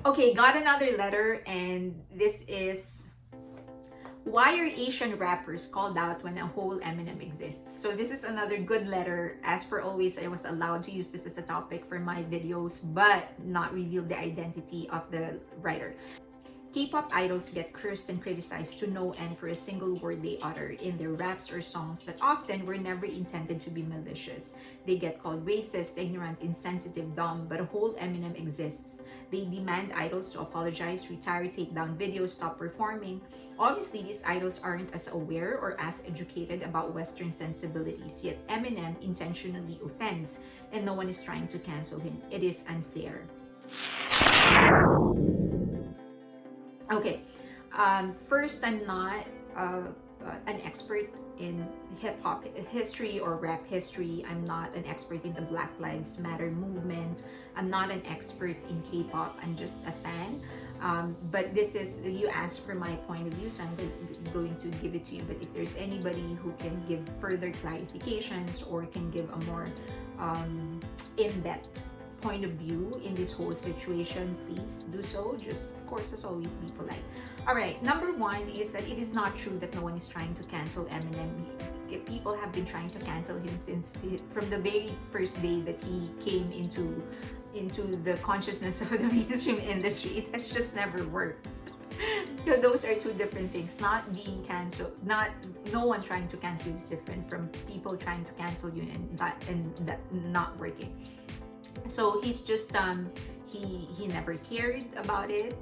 Okay, got another letter, and this is: why are Asian rappers called out when a whole Eminem exists? So this is another good letter. As per always, I was allowed to use this as a topic for my videos, but not reveal the identity of the writer. K-pop idols get cursed and criticized to no end for a single word they utter in their raps or songs that often were never intended to be malicious. They get called racist, ignorant, insensitive, dumb, but a whole Eminem exists. They demand idols to apologize, retire, take down videos, stop performing. Obviously, these idols aren't as aware or as educated about Western sensibilities, yet Eminem intentionally offends, and no one is trying to cancel him. It is unfair. Okay, first, I'm not an expert in hip-hop history or rap history. I'm not an expert in the Black Lives Matter movement. I'm not an expert in K-pop. I'm just a fan. But this is, you asked for my point of view, so I'm going to give it to you. But if there's anybody who can give further clarifications or can give a more in-depth point of view in this whole situation, please do so. Just, of course, as always, be polite. All right, number one is that it is not true that no one is trying to cancel Eminem. People have been trying to cancel him from the very first day that he came into the consciousness of the mainstream industry. That's just never worked. So those are two different things. Not being canceled, no one trying to cancel is different from people trying to cancel you and that not working. So he's just he never cared about it.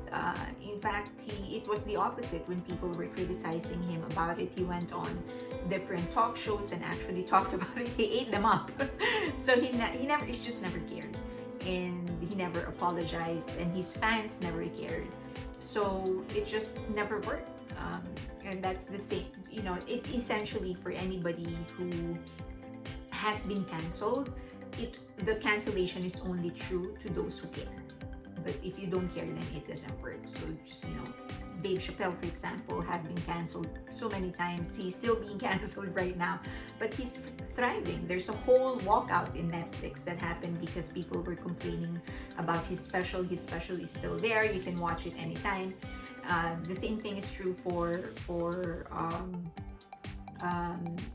In fact, it was the opposite. When people were criticizing him about it, he went on different talk shows and actually talked about it. He ate them up. So he just never cared, and he never apologized, and his fans never cared. So it just never worked. And that's the same. It essentially, for anybody who has been canceled, the cancellation is only true to those who care. But if you don't care, then it doesn't work. So just, Dave Chappelle, for example, has been canceled so many times. He's still being canceled right now, but he's thriving. There's a whole walkout in Netflix that happened because people were complaining about his special. His special is still there. You can watch it anytime. The same thing is true for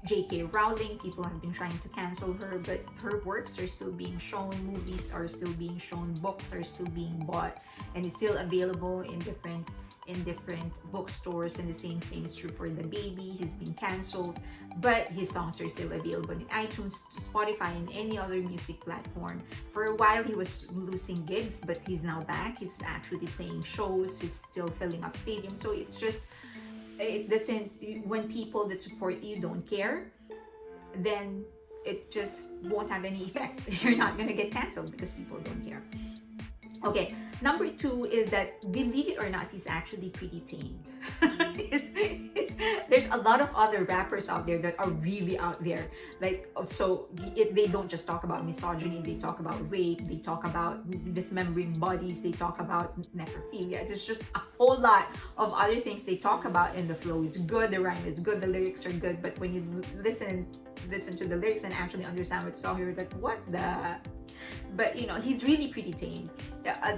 J.K. Rowling. People have been trying to cancel her, but her works are still being shown, movies are still being shown, books are still being bought, and it's still available in different bookstores. And the same thing is true for The Baby. He's been canceled, but his songs are still available in iTunes, Spotify, and any other music platform. For a while, he was losing gigs, but he's now back. He's actually playing shows. He's still filling up stadiums. So it's just, it doesn't, when people that support you don't care, then it just won't have any effect. You're not gonna get canceled because people don't care. Okay, number two is that, believe it or not, he's actually pretty tamed. There's a lot of other rappers out there that are really out there. They don't just talk about misogyny, they talk about rape, they talk about dismembering bodies, they talk about necrophilia. There's just a whole lot of other things they talk about, and the flow is good, the rhyme is good, the lyrics are good. But when you listen to the lyrics and actually understand what you're talking, you're like, what the? But he's really pretty tame.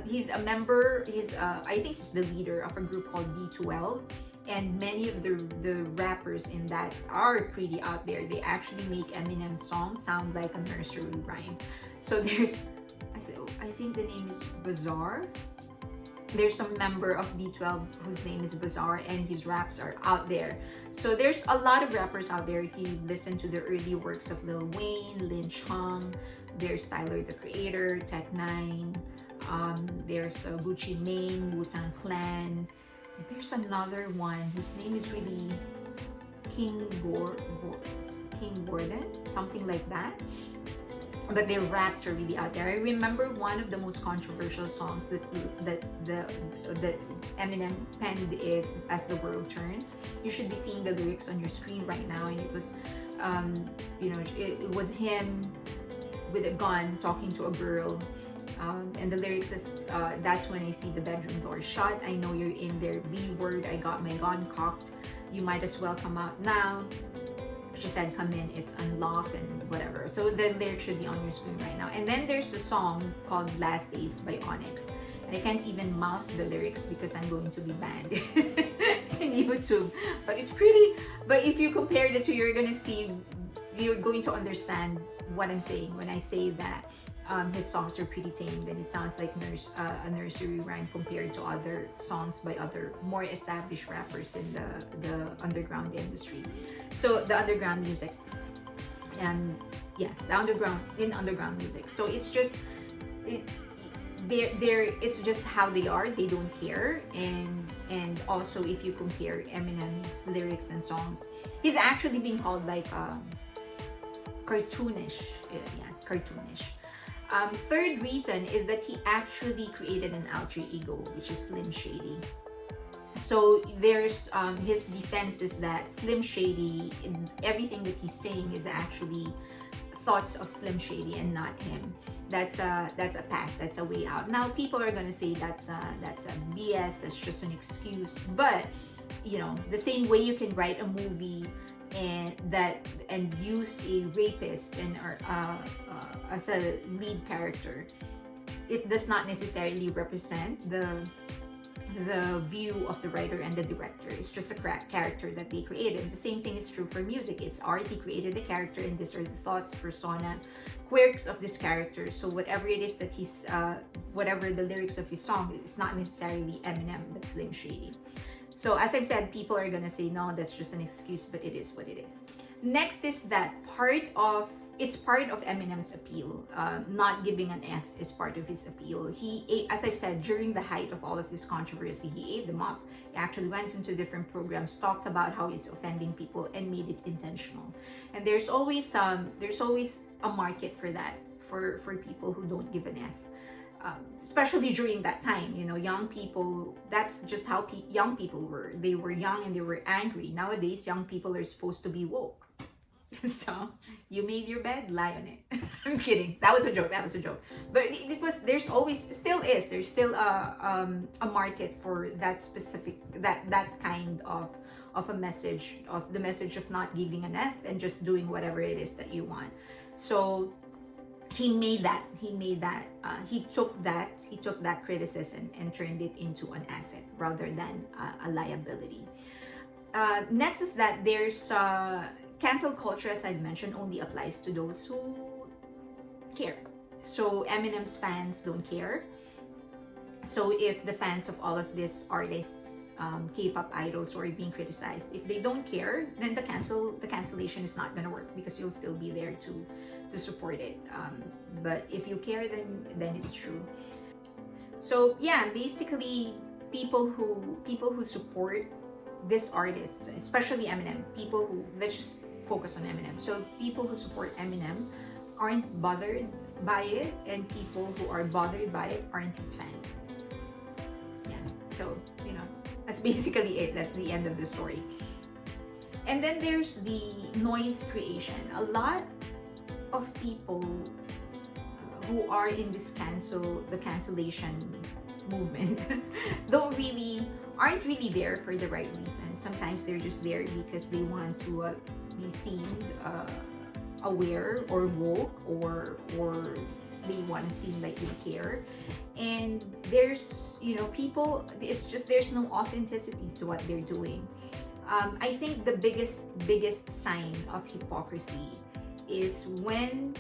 He's a member. I think he's the leader of a group called D12, and many of the rappers in that are pretty out there. They actually make Eminem songs sound like a nursery rhyme. So there's, I think the name is Bazaar. There's some member of D12 whose name is Bazaar, and his raps are out there. So there's a lot of rappers out there. If you listen to the early works of Lil Wayne, Lynch Hung, there's Tyler the Creator, Tech Nine, there's Gucci Mane, Wu-Tang Clan. There's another one whose name is really King Gordon, something like that. But their raps are really out there. I remember one of the most controversial songs that Eminem penned is "As the World Turns." You should be seeing the lyrics on your screen right now, and it was, it was him with a gun talking to a girl, and the lyrics is, "That's when I see the bedroom door shut. I know you're in there. B-word. I got my gun cocked. You might as well come out now. She said, come in, it's unlocked," and whatever. So the lyrics should be on your screen right now. And then there's the song called Last Days by Onyx. and I can't even mouth the lyrics because I'm going to be banned in YouTube. But it's pretty. But if you compare the two, you're going to understand what I'm saying when I say that his songs are pretty tame. Then it sounds like a nursery rhyme compared to other songs by other more established rappers in the underground industry. So the underground music, and yeah, the underground music. So it's just it's just how they are. They don't care. And also, if you compare Eminem's lyrics and songs, he's actually being called like cartoonish. Yeah, cartoonish. Third reason is that he actually created an alter ego, which is Slim Shady. So there's his defense is that Slim Shady, everything that he's saying is actually thoughts of Slim Shady and not him. That's a pass. That's a way out. Now people are gonna say that's a BS. That's just an excuse. But you know, the same way you can write a movie and use a rapist and as a lead character, it does not necessarily represent the view of the writer and the director. It's just a character that they created. The same thing is true for music. It's art. He created the character, and these are the thoughts, persona, quirks of this character. So whatever it is that he's, whatever the lyrics of his song, it's not necessarily Eminem, but Slim Shady. So as I've said, people are gonna say, no, that's just an excuse, but it is what it is. Next is that it's part of Eminem's appeal. Not giving an F is part of his appeal. He ate, as I've said, during the height of all of this controversy, he ate them up. He actually went into different programs, talked about how he's offending people, and made it intentional. And there's always a market for that, for people who don't give an F. Especially during that time, you know, young people, that's just how young people were. They were young and they were angry. Nowadays, young people are supposed to be woke. So you made your bed, lie on it. I'm kidding. That was a joke. But there's still a market for that specific, that kind of a message, of the message of not giving an F and just doing whatever it is that you want. So he took that criticism and turned it into an asset rather than a liability. Next is that there's cancel culture, as I've mentioned, only applies to those who care. So Eminem's fans don't care. So if the fans of all of these artists, K-pop idols who are being criticized, if they don't care, then the cancellation is not gonna work because you'll still be there to support it. But if you care, then it's true. So yeah, basically people who support this artist, especially Eminem, let's just focus on Eminem. So people who support Eminem aren't bothered by it, and people who are bothered by it aren't his fans. Yeah, so you know, that's basically it. That's the end of the story. And then there's the noise creation. A lot of people who are in this cancellation movement aren't really there for the right reason. Sometimes they're just there because they want to be seen aware or woke, or they want to seem like they care. And there's, you know, people, it's just there's no authenticity to what they're doing. I think the biggest sign of hypocrisy is when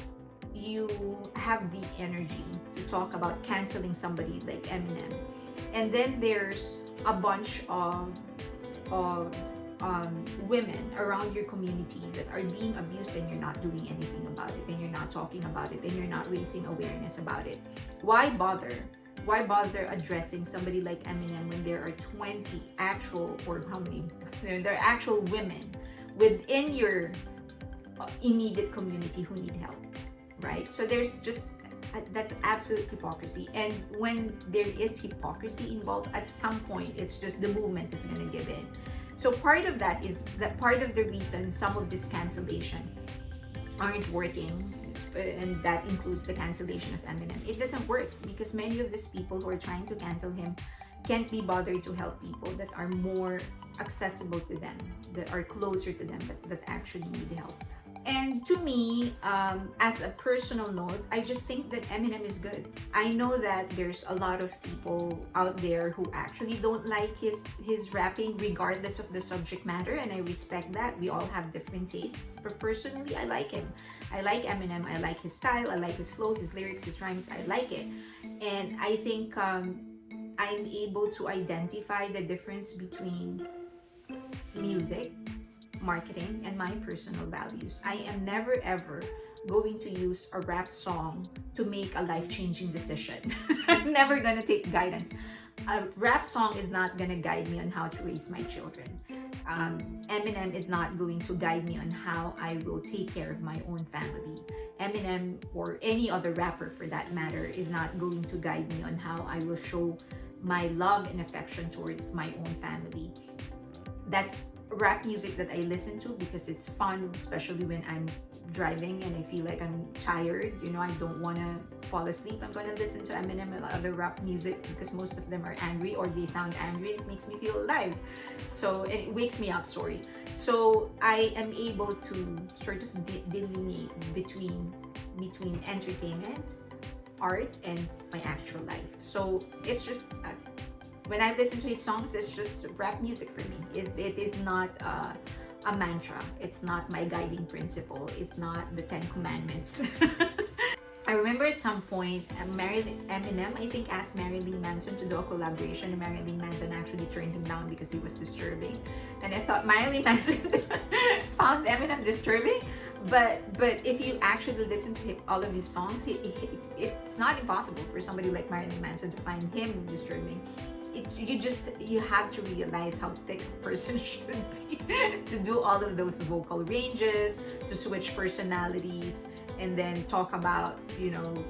you have the energy to talk about canceling somebody like Eminem, and then there's a bunch of women around your community that are being abused, and you're not doing anything about it, and you're not talking about it, and you're not raising awareness about it. Why bother? Why bother addressing somebody like Eminem when there are 20 actual, or how many? There are actual women within your immediate community who need help, right? So there's just that's absolute hypocrisy. And when there is hypocrisy involved, at some point it's just the movement is going to give in. So part of that is that part of the reason some of this cancellation aren't working, and that includes the cancellation of Eminem. It doesn't work because many of these people who are trying to cancel him can't be bothered to help people that are more accessible to them, that are closer to them, that actually need help. And to me, as a personal note, I just think that Eminem is good. I know that there's a lot of people out there who actually don't like his rapping, regardless of the subject matter, and I respect that. We all have different tastes, but personally, I like him. I like Eminem. I like his style. I like his flow, his lyrics, his rhymes. I like it, and I think I'm able to identify the difference between music, marketing, and my personal values. I am never ever going to use a rap song to make a life-changing decision. I'm never gonna take guidance. A rap song is not gonna guide me on how to raise my children. Eminem is not going to guide me on how I will take care of my own family. Eminem, or any other rapper for that matter, is not going to guide me on how I will show my love and affection towards my own family. That's rap music that I listen to because it's fun, especially when I'm driving and I feel like I'm tired. You know, I don't want to fall asleep. I'm gonna listen to Eminem and other rap music because most of them are angry, or they sound angry. It makes me feel alive. So, and it wakes me up, sorry. So I am able to sort of delineate between entertainment, art, and my actual life. So it's just when I listen to his songs, it's just rap music for me. It is not a mantra. It's not my guiding principle. It's not the 10 Commandments. I remember at some point, Eminem, I think, asked Marilyn Manson to do a collaboration, and Marilyn Manson actually turned him down because he was disturbing. And I thought Marilyn Manson found Eminem disturbing, but if you actually listen to all of his songs, it's not impossible for somebody like Marilyn Manson to find him disturbing. You have to realize how sick a person should be to do all of those vocal ranges, to switch personalities, and then talk about, you know,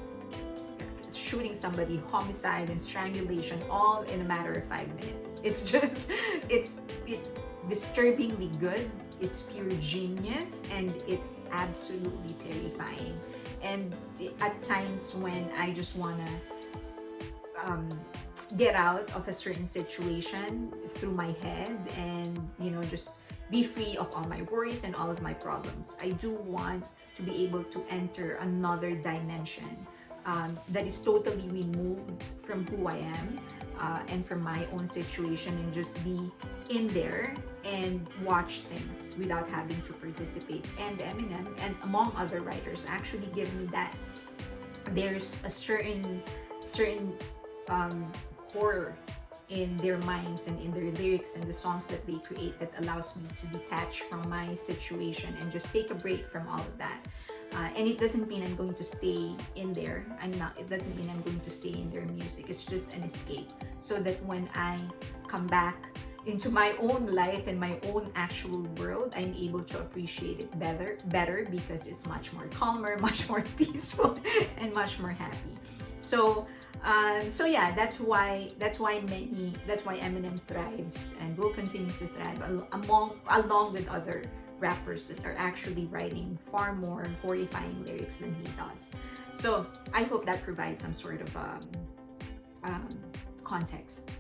shooting somebody, homicide and strangulation, all in a matter of 5 minutes. It's just, it's disturbingly good. It's pure genius, and it's absolutely terrifying. And at times when I just wanna get out of a certain situation through my head and, you know, just be free of all my worries and all of my problems, I do want to be able to enter another dimension that is totally removed from who I am and from my own situation, and just be in there and watch things without having to participate. And Eminem, and among other writers, actually give me that. There's a certain horror in their minds and in their lyrics and the songs that they create that allows me to detach from my situation and just take a break from all of that. And it doesn't mean I'm going to stay in there. It doesn't mean I'm going to stay in their music. It's just an escape, so that when I come back into my own life and my own actual world, I'm able to appreciate it better because it's much more calmer, much more peaceful, and much more happy. So yeah, that's why Eminem thrives and will continue to thrive along with other rappers that are actually writing far more horrifying lyrics than he does. So I hope that provides some sort of context.